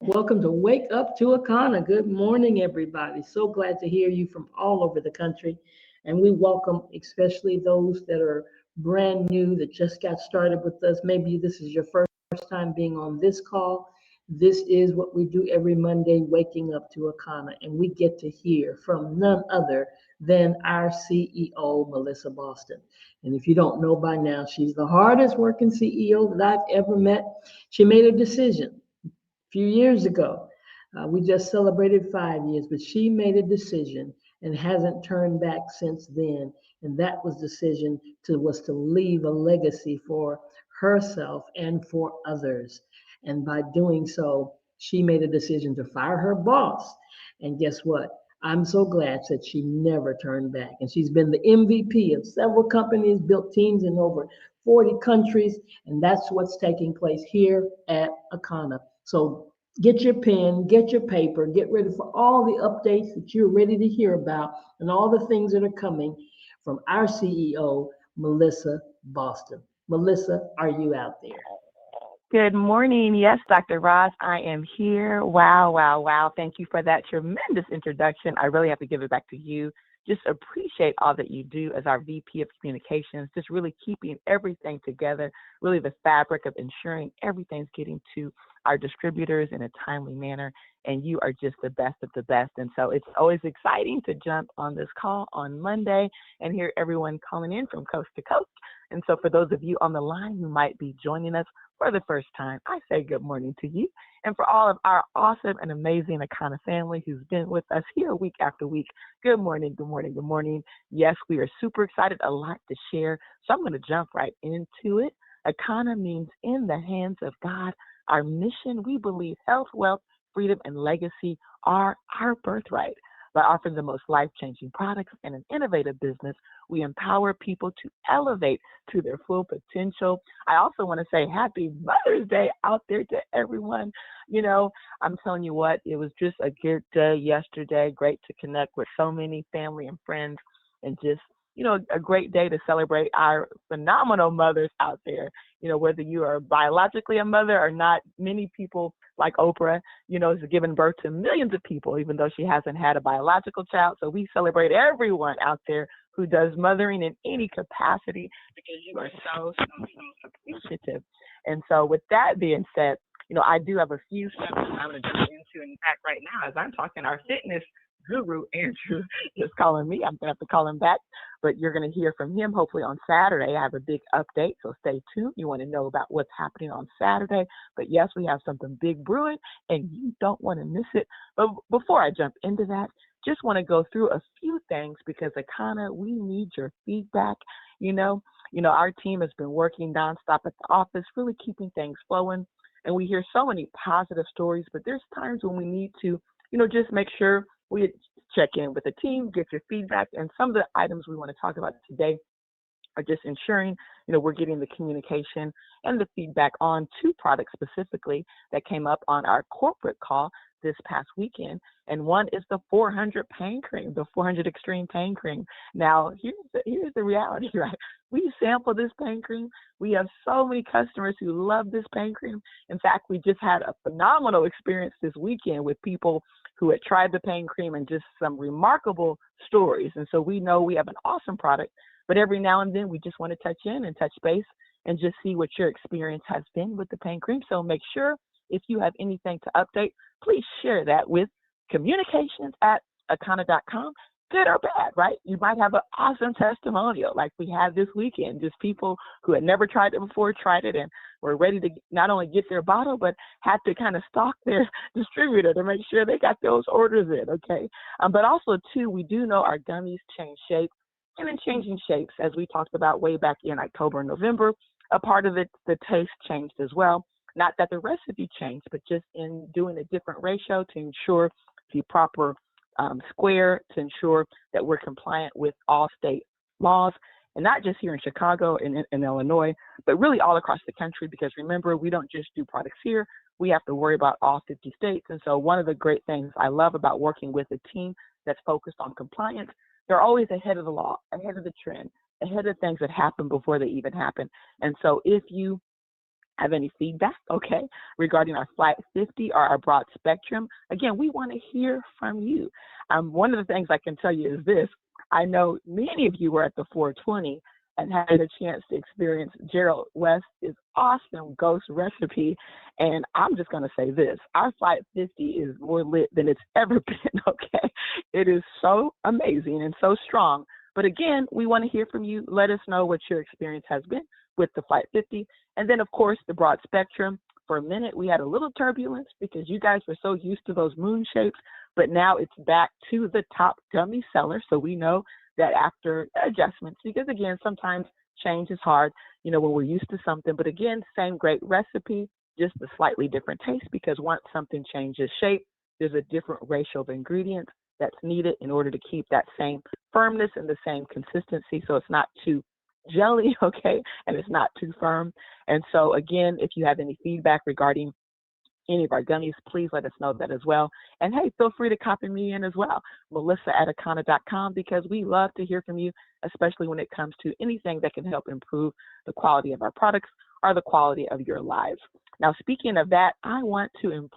Welcome to Wake Up to Akana. Good morning, everybody. So glad to hear you from all over the country. And we welcome especially those that are brand new that just got started with us. Maybe this is your first time being on this call. This is what we do every Monday, waking up to Akana. And we get to hear from none other than our CEO, Melissa Boston. And if you don't know by now, she's the hardest working CEO that I've ever met. She made a decision few years ago. We just celebrated 5 years, but she made a decision and hasn't turned back since then. And that was to leave a legacy for herself and for others. And by doing so, she made a decision to fire her boss. And guess what? I'm so glad that she never turned back. And she's been the MVP of several companies, built teams in over 40 countries, and that's what's taking place here at Akana. So get your pen, get your paper, get ready for all the updates that you're ready to hear about and all the things that are coming from our CEO, Melissa Boston. Melissa, are you out there? Good morning. Yes, Dr. Ross, I am here. Wow, wow, wow. Thank you for that tremendous introduction. I really have to give it back to you. Just appreciate all that you do as our VP of Communications, just really keeping everything together, really the fabric of ensuring everything's getting to our distributors in a timely manner. And you are just the best of the best. And so it's always exciting to jump on this call on Monday and hear everyone calling in from coast to coast. And so for those of you on the line who might be joining us for the first time, I say good morning to you. And for all of our awesome and amazing Akana family who's been with us here week after week, good morning, good morning, good morning. Yes, we are super excited, a lot to share. So I'm going to jump right into it. Akana means in the hands of God. Our mission, we believe health, wealth, freedom, and legacy are our birthright. By offering the most life-changing products and an innovative business, we empower people to elevate to their full potential. I also want to say happy Mother's Day out there to everyone. You know, I'm telling you what, it was just a good day yesterday. Great to connect with so many family and friends and just, a great day to celebrate our phenomenal mothers out there. Whether you are biologically a mother or not, many people like Oprah, is giving birth to millions of people, even though she hasn't had a biological child. So we celebrate everyone out there who does mothering in any capacity because you are so, so, so appreciative. And so with that being said, I do have a few steps I'm going to jump into. In fact, right now, as I'm talking, our fitness guru, Andrew, is calling me. I'm going to have to call him back, but you're going to hear from him hopefully on Saturday. I have a big update, so stay tuned. You want to know about what's happening on Saturday, but yes, we have something big brewing, and you don't want to miss it. But before I jump into that, just want to go through a few things because Akana, we need your feedback. Our team has been working nonstop at the office, really keeping things flowing, and we hear so many positive stories, but there's times when we need to, just make sure we check in with the team, get your feedback, and some of the items we want to talk about today are just ensuring, we're getting the communication and the feedback on two products specifically that came up on our corporate call this past weekend. And one is the 400 pain cream, the 400 Extreme Pain Cream. Now, here's the reality, right? We sample this pain cream. We have so many customers who love this pain cream. In fact, we just had a phenomenal experience this weekend with people who had tried the pain cream and just some remarkable stories. And so we know we have an awesome product, but every now and then we just want to touch in and touch base and just see what your experience has been with the pain cream. So make sure if you have anything to update, please share that with communications@akana.com, good or bad, right? You might have an awesome testimonial like we had this weekend, just people who had never tried it before, tried it and were ready to not only get their bottle, but had to kind of stalk their distributor to make sure they got those orders in, okay? But also, too, we do know our gummies change shape, and in changing shapes, as we talked about way back in October and November, a part of it, the taste changed as well. Not that the recipe changed, but just in doing a different ratio to ensure the proper square, to ensure that we're compliant with all state laws, and not just here in Chicago and in Illinois, but really all across the country, because remember, we don't just do products here. We have to worry about all 50 states. And so one of the great things I love about working with a team that's focused on compliance, they're always ahead of the law, ahead of the trend, ahead of things that happen before they even happen. And so if you have any feedback, okay, regarding our Flight 50 or our broad spectrum, again, we want to hear from you. One of the things I can tell you is this. I know many of you were at the 420 and had a chance to experience Gerald West's awesome ghost recipe. And I'm just going to say this, our Flight 50 is more lit than it's ever been, okay? It is so amazing and so strong. But again, we want to hear from you. Let us know what your experience has been with the Flight 50. And then, of course, the broad spectrum. For a minute, we had a little turbulence because you guys were so used to those moon shapes, but now it's back to the top gummy seller. So we know that after adjustments, because again, sometimes change is hard, you know, when we're used to something, but again, same great recipe, just a slightly different taste, because once something changes shape, there's a different ratio of ingredients that's needed in order to keep that same firmness and the same consistency. So it's not too jelly, okay, and it's not too firm. And so again, if you have any feedback regarding any of our gummies, please let us know that as well. And hey, feel free to copy me in as well, melissa@akana.com, because we love to hear from you, especially when it comes to anything that can help improve the quality of our products or the quality of your lives. Now, speaking of that, I want to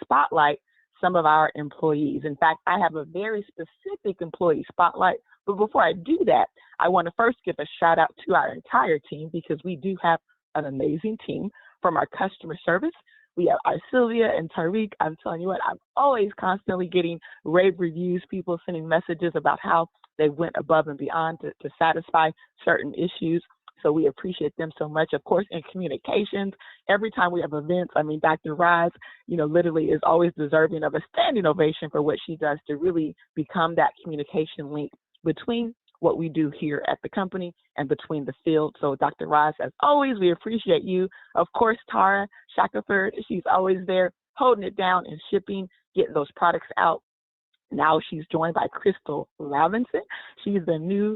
spotlight some of our employees. In fact, I have a very specific employee spotlight. But before I do that, I want to first give a shout out to our entire team, because we do have an amazing team. From our customer service, we have our Sylvia and Tariq. I'm telling you what, I'm always constantly getting rave reviews, people sending messages about how they went above and beyond to satisfy certain issues. So we appreciate them so much. Of course, in communications, every time we have events, I mean, Dr. Roz, you know, literally is always deserving of a standing ovation for what she does to really become that communication link between what we do here at the company and between the field. So Dr. Roz, as always, we appreciate you. Of course, Tara Shackelford, she's always there holding it down and shipping, getting those products out. Now she's joined by Crystal Robinson. She's the new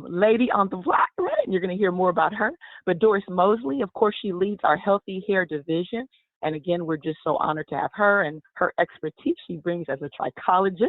lady on the block, right? And you're going to hear more about her. But Doris Mosley, of course, she leads our healthy hair division. And again, we're just so honored to have her and her expertise she brings as a trichologist.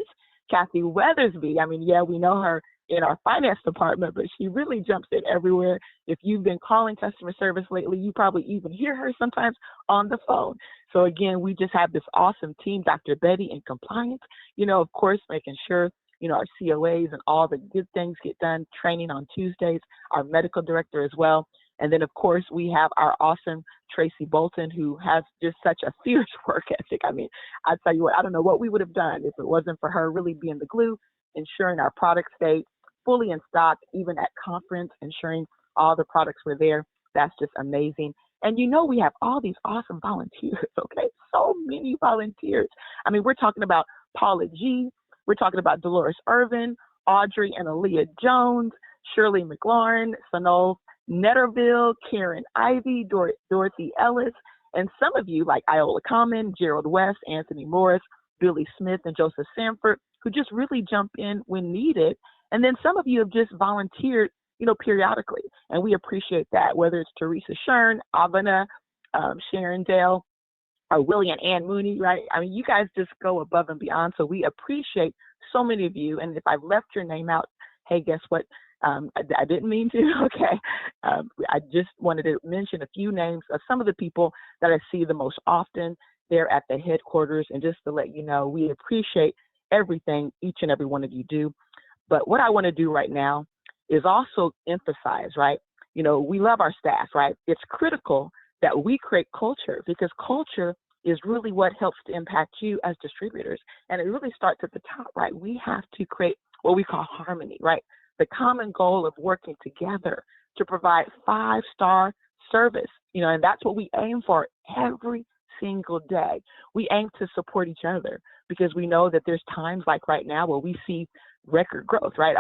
Kathy Weathersby, I mean, yeah, we know her in our finance department, but she really jumps in everywhere. If you've been calling customer service lately, you probably even hear her sometimes on the phone. So again, we just have this awesome team. Dr. Betty in compliance, you know, of course, making sure, you know, our COAs and all the good things get done, training on Tuesdays, our medical director as well. And then, of course, we have our awesome Tracy Bolton, who has just such a fierce work ethic. I mean, I tell you what, I don't know what we would have done if it wasn't for her really being the glue, ensuring our products stayed fully in stock, even at conference, ensuring all the products were there. That's just amazing. And you know, we have all these awesome volunteers, okay? So many volunteers. I mean, we're talking about Paula G. We're talking about Dolores Irvin, Audrey and Aaliyah Jones, Shirley McLaurin, Sonol Netterville, Karen Ivy, Dorothy Ellis, and some of you like Iola Common, Gerald West, Anthony Morris, Billy Smith, and Joseph Sanford, who just really jump in when needed. And then some of you have just volunteered, you know, periodically, and we appreciate that, whether it's Teresa Shern, Avana, Sharon Dale, or Willie and Ann Mooney, right? I mean, you guys just go above and beyond, so we appreciate so many of you. And if I've left your name out, hey, guess what? I didn't mean to, okay. I just wanted to mention a few names of some of the people that I see the most often there at the headquarters, and just to let you know, we appreciate everything each and every one of you do. But what I want to do right now is also emphasize, right? You know, we love our staff, right? It's critical that we create culture, because culture is really what helps to impact you as distributors. And it really starts at the top, right? We have to create what we call harmony, right? The common goal of working together to provide 5-star service, you know, and that's what we aim for every single day. We aim to support each other, because we know that there's times like right now where we see record growth, right?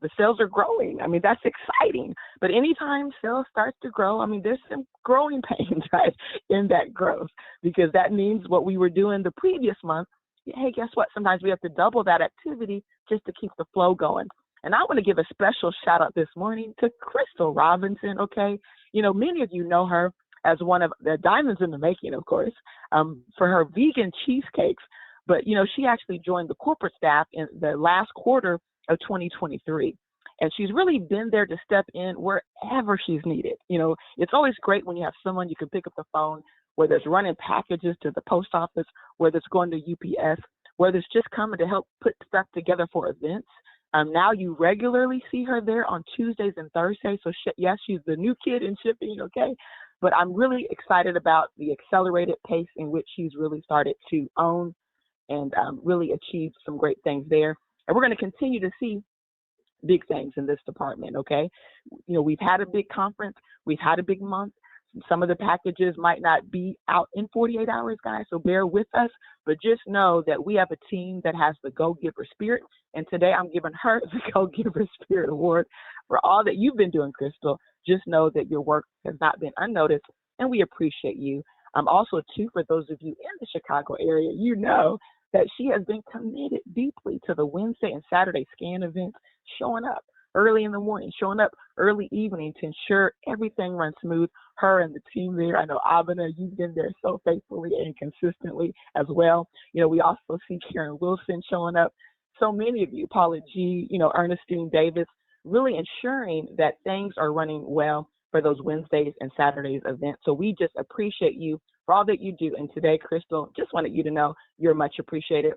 The sales are growing. I mean, that's exciting. But anytime sales starts to grow, I mean, there's some growing pains, right, in that growth, because that means what we were doing the previous month, hey, guess what? Sometimes we have to double that activity just to keep the flow going. And I want to give a special shout out this morning to Crystal Robinson, okay? You know, many of you know her as one of the diamonds in the making, of course, for her vegan cheesecakes. But, you know, she actually joined the corporate staff in the last quarter of 2023. And she's really been there to step in wherever she's needed. It's always great when you have someone you can pick up the phone, whether it's running packages to the post office, whether it's going to UPS, whether it's just coming to help put stuff together for events. Now you regularly see her there on Tuesdays and Thursdays. So yes, she's the new kid in shipping, okay? But I'm really excited about the accelerated pace in which she's really started to own and really achieve some great things there. And we're going to continue to see big things in this department, okay? We've had a big conference. We've had a big month. Some of the packages might not be out in 48 hours, guys, so bear with us. But just know that we have a team that has the go-giver spirit. And today I'm giving her the Go-Giver Spirit Award for all that you've been doing, Crystal. Just know that your work has not been unnoticed, and we appreciate you. Also, too, for those of you in the Chicago area, you know that she has been committed deeply to the Wednesday and Saturday scan events, showing up early in the morning, showing up early evening to ensure everything runs smooth. Her and the team there. I know Abena, you've been there so faithfully and consistently as well. We also see Karen Wilson showing up. So many of you, Paula G, Ernestine Davis, really ensuring that things are running well for those Wednesdays and Saturdays events. So we just appreciate you for all that you do. And today, Crystal, just wanted you to know you're much appreciated.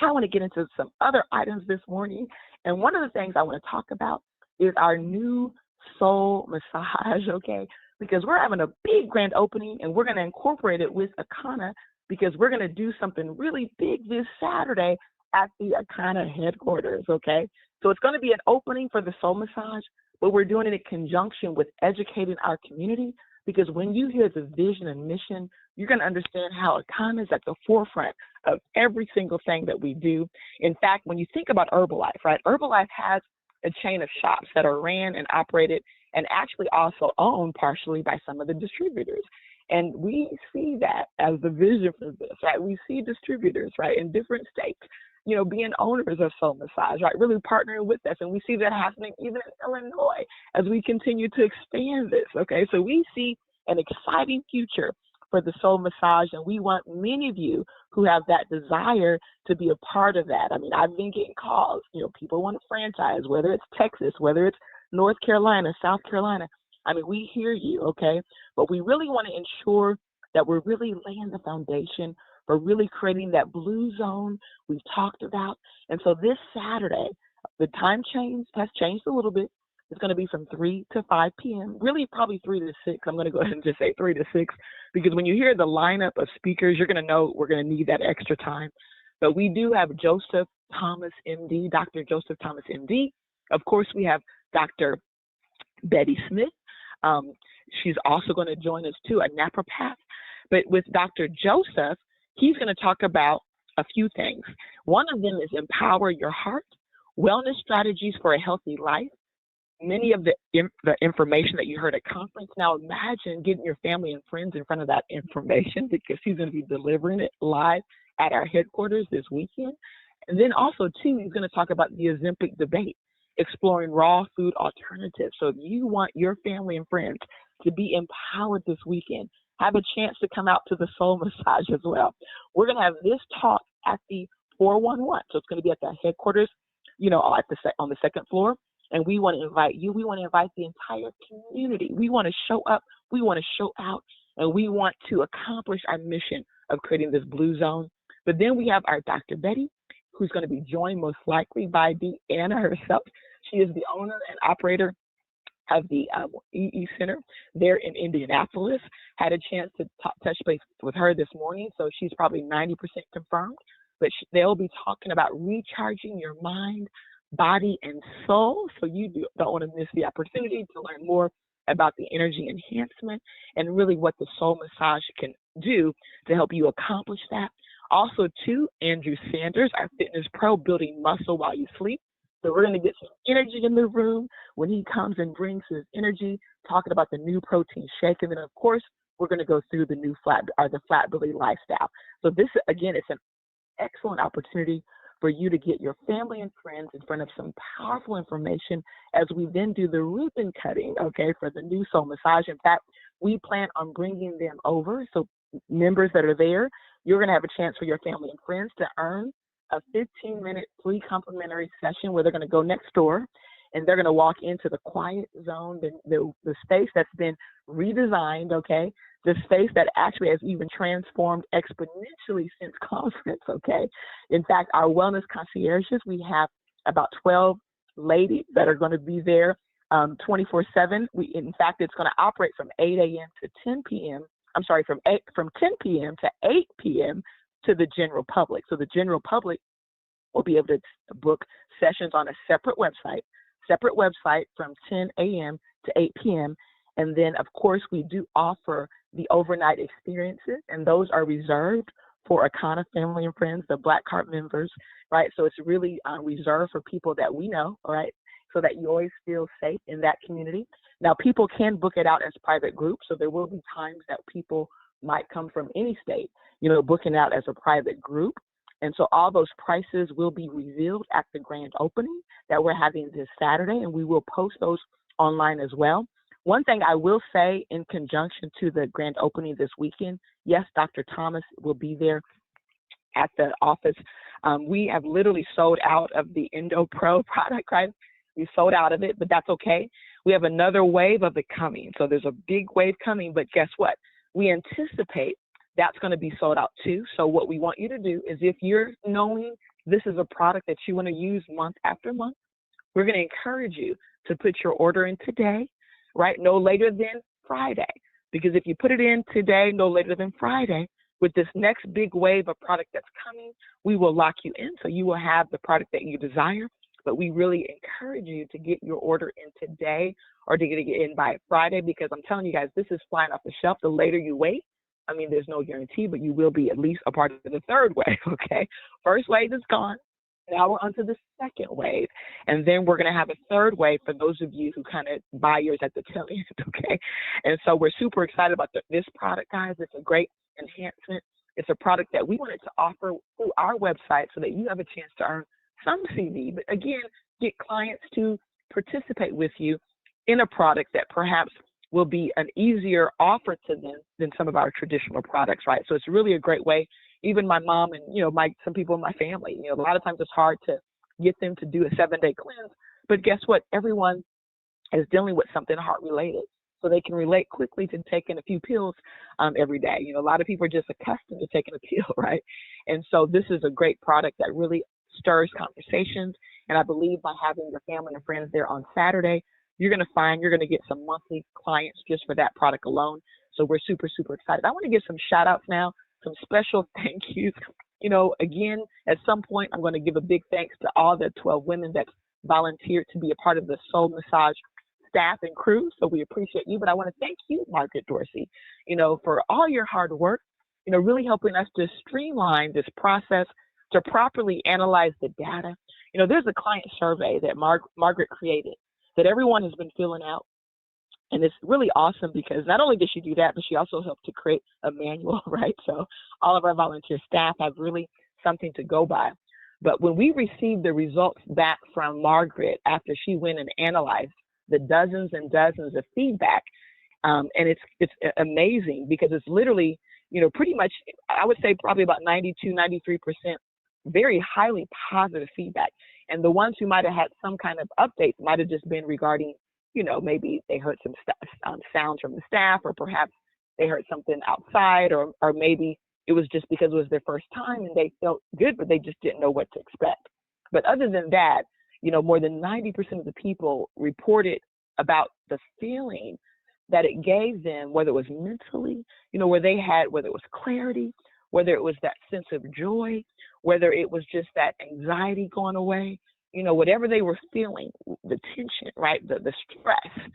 I want to get into some other items this morning. And one of the things I want to talk about is our new soul massage, okay? Because we're having a big grand opening and we're going to incorporate it with Akana because we're going to do something really big this Saturday at the Akana headquarters, okay? So it's going to be an opening for the soul massage, but we're doing it in conjunction with educating our community, because when you hear the vision and mission, you're going to understand how Akana is at the forefront of every single thing that we do. In fact, when you think about Herbalife, right, Herbalife has a chain of shops that are ran and operated and actually also owned partially by some of the distributors. And we see that as the vision for this, right? We see distributors, right, in different states, being owners of Soul Massage, right, really partnering with us. And we see that happening even in Illinois as we continue to expand this, okay? So we see an exciting future for the Soul Massage, and we want many of you who have that desire to be a part of that. I mean, I've been getting calls, people want to franchise, whether it's Texas, whether it's North Carolina, South Carolina. I mean, we hear you, okay? But we really want to ensure that we're really laying the foundation for really creating that blue zone we've talked about. And so this Saturday, the time change has changed a little bit. It's going to be from 3 to 5 p.m., really probably 3 to 6. I'm going to go ahead and just say 3 to 6, because when you hear the lineup of speakers, you're going to know we're going to need that extra time. But we do have Joseph Thomas, MD, Dr. Joseph Thomas, MD. Of course, we have Dr. Betty Smith. She's also going to join us too, a naturopath. But with Dr. Joseph, he's going to talk about a few things. One of them is empower your heart, wellness strategies for a healthy life. Many of the information that you heard at conference. Now imagine getting your family and friends in front of that information, because he's going to be delivering it live at our headquarters this weekend. And then also too, he's going to talk about the Ozempic debate, exploring raw food alternatives. So if you want your family and friends to be empowered this weekend, have a chance to come out to the Soul Massage as well. We're going to have this talk at the 411. So it's going to be at the headquarters, on the second floor. And we want to invite you. We want to invite the entire community. We want to show up. We want to show out. And we want to accomplish our mission of creating this blue zone. But then we have our Dr. Betty, who's going to be joined most likely by Deanna herself. She is the owner and operator of the EE Center there in Indianapolis. Had a chance to touch base with her this morning, so she's probably 90% confirmed. But they'll be talking about recharging your mind, body, and soul. So you don't want to miss the opportunity to learn more about the energy enhancement and really what the Soul Massage can do to help you accomplish that. Also, too, Andrew Sanders, our fitness pro, building muscle while you sleep. So we're going to get some energy in the room when he comes and brings his energy, talking about the new protein shake. And then, of course, we're going to go through the new flat belly lifestyle. So this, again, it's an excellent opportunity for you to get your family and friends in front of some powerful information as we then do the ribbon cutting, okay, for the new Soul Massage. In fact, we plan on bringing them over. So members that are there, you're going to have a chance for your family and friends to earn a 15-minute free complimentary session where they're going to go next door and they're going to walk into the quiet zone, the space that's been redesigned, okay? The space that actually has even transformed exponentially since conference, okay? In fact, our wellness concierges, we have about 12 ladies that are going to be there 24/7. In fact, it's going to operate from 8 a.m. to 10 p.m. I'm sorry, from 10 p.m. to 8 p.m. to the general public. So the general public will be able to book sessions on a separate website from 10 a.m. to 8 p.m. And then, of course, we do offer the overnight experiences, and those are reserved for Akana family and friends, the Black Card members, right? So it's really reserved for people that we know, all right, so that you always feel safe in that community. Now, people can book it out as private groups, so there will be times that people might come from any state, booking out as a private group. And so all those prices will be revealed at the grand opening that we're having this Saturday, and we will post those online as well. One thing I will say in conjunction to the grand opening this weekend, yes, Dr. Thomas will be there at the office. We have literally sold out of the Endo Pro product, right? We sold out of it, but that's okay. We have another wave of it coming. So there's a big wave coming, but guess what? We anticipate that's going to be sold out too. So what we want you to do is, if you're knowing this is a product that you want to use month after month, we're going to encourage you to put your order in today, right? No later than Friday. Because if you put it in today, no later than Friday, with this next big wave of product that's coming, we will lock you in. So you will have the product that you desire. But we really encourage you to get your order in today, or to get it in by Friday, because I'm telling you guys, this is flying off the shelf. The later you wait, I mean, there's no guarantee, but you will be at least a part of the third wave, okay? First wave is gone. Now we're onto the second wave. And then we're going to have a third wave for those of you who kind of buy yours at the tail end, okay? And so we're super excited about this product, guys. It's a great enhancement. It's a product that we wanted to offer through our website so that you have a chance to earn some CV, but again, get clients to participate with you in a product that perhaps will be an easier offer to them than some of our traditional products, right? So it's really a great way. Even my mom and, some people in my family, a lot of times it's hard to get them to do a 7-day cleanse, but guess what? Everyone is dealing with something heart related. So they can relate quickly to taking a few pills every day. A lot of people are just accustomed to taking a pill, right? And so this is a great product that really stirs conversations. And I believe by having your family and friends there on Saturday, you're going to find you're going to get some monthly clients just for that product alone. So we're super, super excited. I want to give some shout outs now, some special thank yous. Again, at some point, I'm going to give a big thanks to all the 12 women that volunteered to be a part of the Soul Massage staff and crew. So we appreciate you. But I want to thank you, Margaret Dorsey, for all your hard work, really helping us to streamline this process, to properly analyze the data. There's a client survey that Margaret created that everyone has been filling out. And it's really awesome because not only did she do that, but she also helped to create a manual, right? So all of our volunteer staff have really something to go by. But when we received the results back from Margaret after she went and analyzed the dozens and dozens of feedback, and it's amazing because it's literally, pretty much, I would say probably about 92, 93% very highly positive feedback. And the ones who might have had some kind of updates might have just been regarding, maybe they heard some sounds from the staff, or perhaps they heard something outside, or maybe it was just because it was their first time and they felt good, but they just didn't know what to expect. But other than that, more than 90% of the people reported about the feeling that it gave them, whether it was mentally, whether it was clarity, whether it was that sense of joy, whether it was just that anxiety going away, whatever they were feeling, the tension, right, the stress,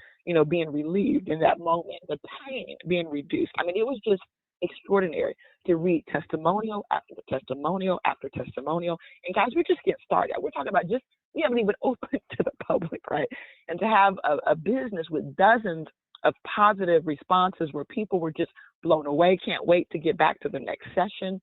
being relieved in that moment, the pain being reduced. I mean, it was just extraordinary to read testimonial after testimonial after testimonial. And guys, we're just getting started. We're talking about we haven't even opened to the public, right? And to have a business with dozens of positive responses where people were just blown away, can't wait to get back to the next session.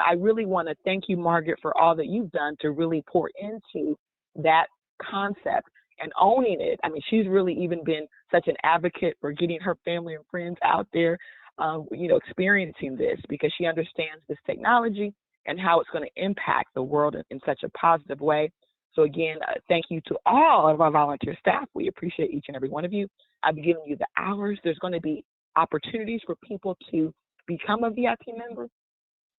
I really want to thank you, Margaret, for all that you've done to really pour into that concept and owning it. I mean, she's really even been such an advocate for getting her family and friends out there, experiencing this, because she understands this technology and how it's going to impact the world in such a positive way. So again, thank you to all of our volunteer staff. We appreciate each and every one of you. I've given you the hours. There's going to be opportunities for people to become a VIP member.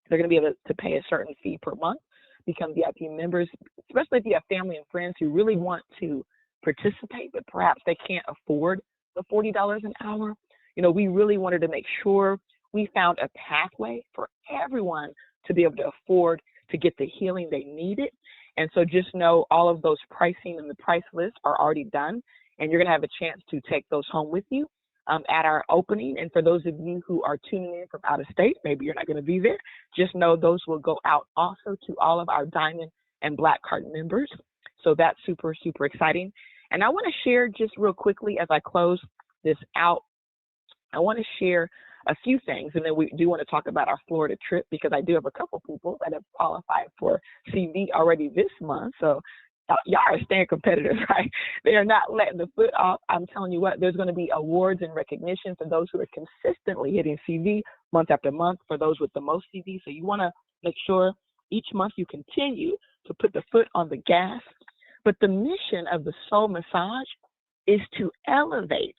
They're going to be able to pay a certain fee per month, become VIP members, especially if you have family and friends who really want to participate, but perhaps they can't afford the $40 an hour. You know, we really wanted to make sure we found a pathway for everyone to be able to afford to get the healing they needed. And so just know all of those pricing and the price lists are already done, and you're going to have a chance to take those home with you at our opening. And for those of you who are tuning in from out of state, maybe you're not going to be there, just know those will go out also to all of our Diamond and Black Card members. So that's super, super exciting. And I want to share just real quickly as I close this out, I want to share a few things, and then we do want to talk about our Florida trip, because I do have a couple people that have qualified for CV already this month. So y'all are staying competitive, right? They are not letting the foot off. I'm telling you what, there's going to be awards and recognition for those who are consistently hitting CV month after month, for those with the most CV. So you want to make sure each month you continue to put the foot on the gas. But the mission of the Soul Massage is to elevate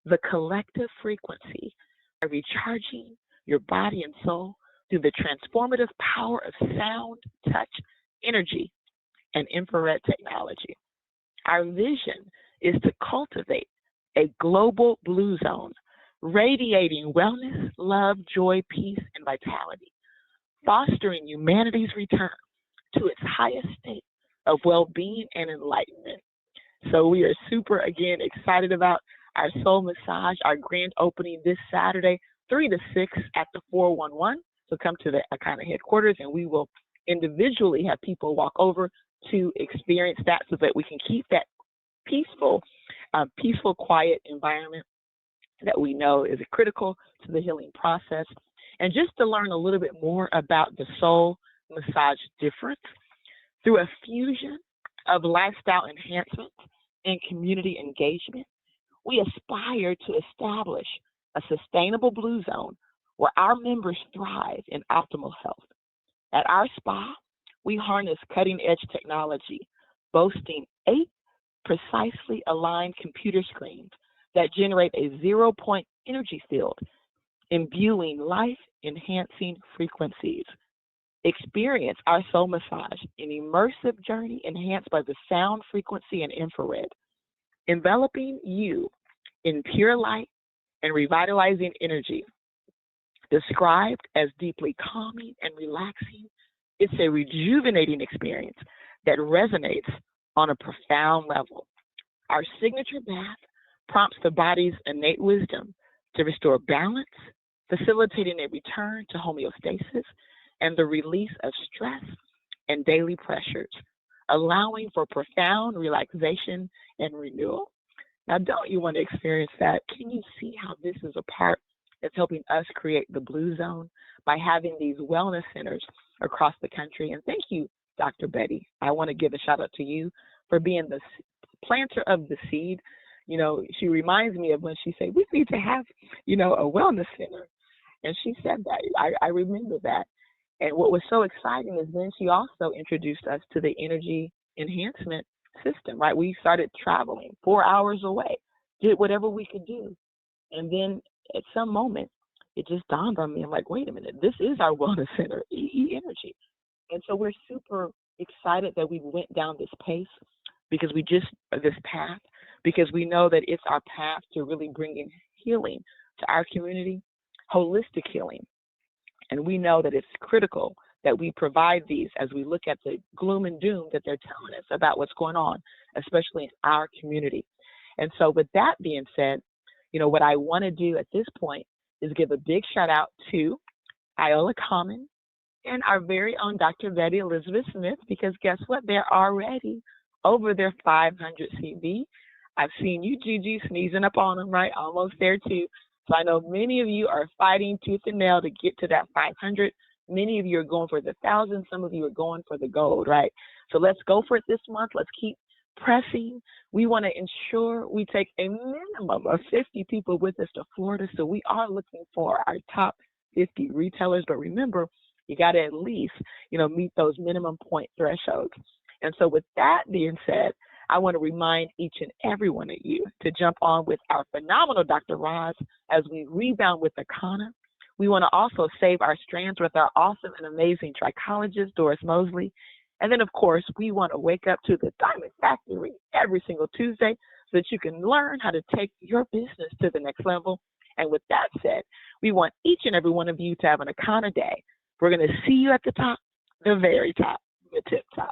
the collective frequency by recharging your body and soul through the transformative power of sound, touch, energy, and infrared technology. Our vision is to cultivate a global blue zone, radiating wellness, love, joy, peace, and vitality, fostering humanity's return to its highest state of well-being and enlightenment. So we are super, again, excited about our Soul Massage, our grand opening this Saturday, 3 to 6 at the 411. So come to the Icona headquarters, and we will individually have people walk over to experience that, so that we can keep that peaceful, quiet environment that we know is critical to the healing process. And just to learn a little bit more about the Soul Massage difference, through a fusion of lifestyle enhancement and community engagement, we aspire to establish a sustainable blue zone where our members thrive in optimal health. At our spa, we harness cutting-edge technology, boasting 8 precisely aligned computer screens that generate a zero-point energy field, imbuing life-enhancing frequencies. Experience our Soul Massage, an immersive journey enhanced by the sound, frequency, and infrared, enveloping you in pure light and revitalizing energy. Described as deeply calming and relaxing, it's a rejuvenating experience that resonates on a profound level. Our signature bath prompts the body's innate wisdom to restore balance, facilitating a return to homeostasis and the release of stress and daily pressures, allowing for profound relaxation and renewal. Now, don't you want to experience that? Can you see how this is a part that's helping us create the Blue Zone by having these wellness centers across the country? And thank you, Dr. Betty. I want to give a shout out to you for being the planter of the seed. You know, she reminds me of when she said, we need to have, a wellness center. And she said that. I remember that. And what was so exciting is then she also introduced us to the energy enhancement system, right? We started traveling 4 hours away, did whatever we could do. And then at some moment, it just dawned on me, I'm like, wait a minute, this is our wellness center, EE Energy. And so we're super excited that we went down this pace, because this path, because we know that it's our path to really bringing healing to our community, holistic healing. And we know that it's critical that we provide these as we look at the gloom and doom that they're telling us about what's going on, especially in our community. And so with that being said, what I want to do at this point is give a big shout out to Iola Common and our very own Dr. Betty Elizabeth Smith, because guess what? They're already over their 500 CV. I've seen you, Gigi, sneezing up on them, right? Almost there too. So I know many of you are fighting tooth and nail to get to that 500. Many of you are going for the 1,000. Some of you are going for the gold, right? So let's go for it this month. Let's keep pressing. We want to ensure we take a minimum of 50 people with us to Florida. So we are looking for our top 50 retailers. But remember, you got to at least, meet those minimum point thresholds. And so with that being said, I want to remind each and every one of you to jump on with our phenomenal Dr. Roz as we rebound with Akana. We want to also save our strands with our awesome and amazing trichologist, Doris Mosley. And then, of course, we want to wake up to the Diamond Factory every single Tuesday so that you can learn how to take your business to the next level. And with that said, we want each and every one of you to have an Akana day. We're going to see you at the top, the very top, the tip top.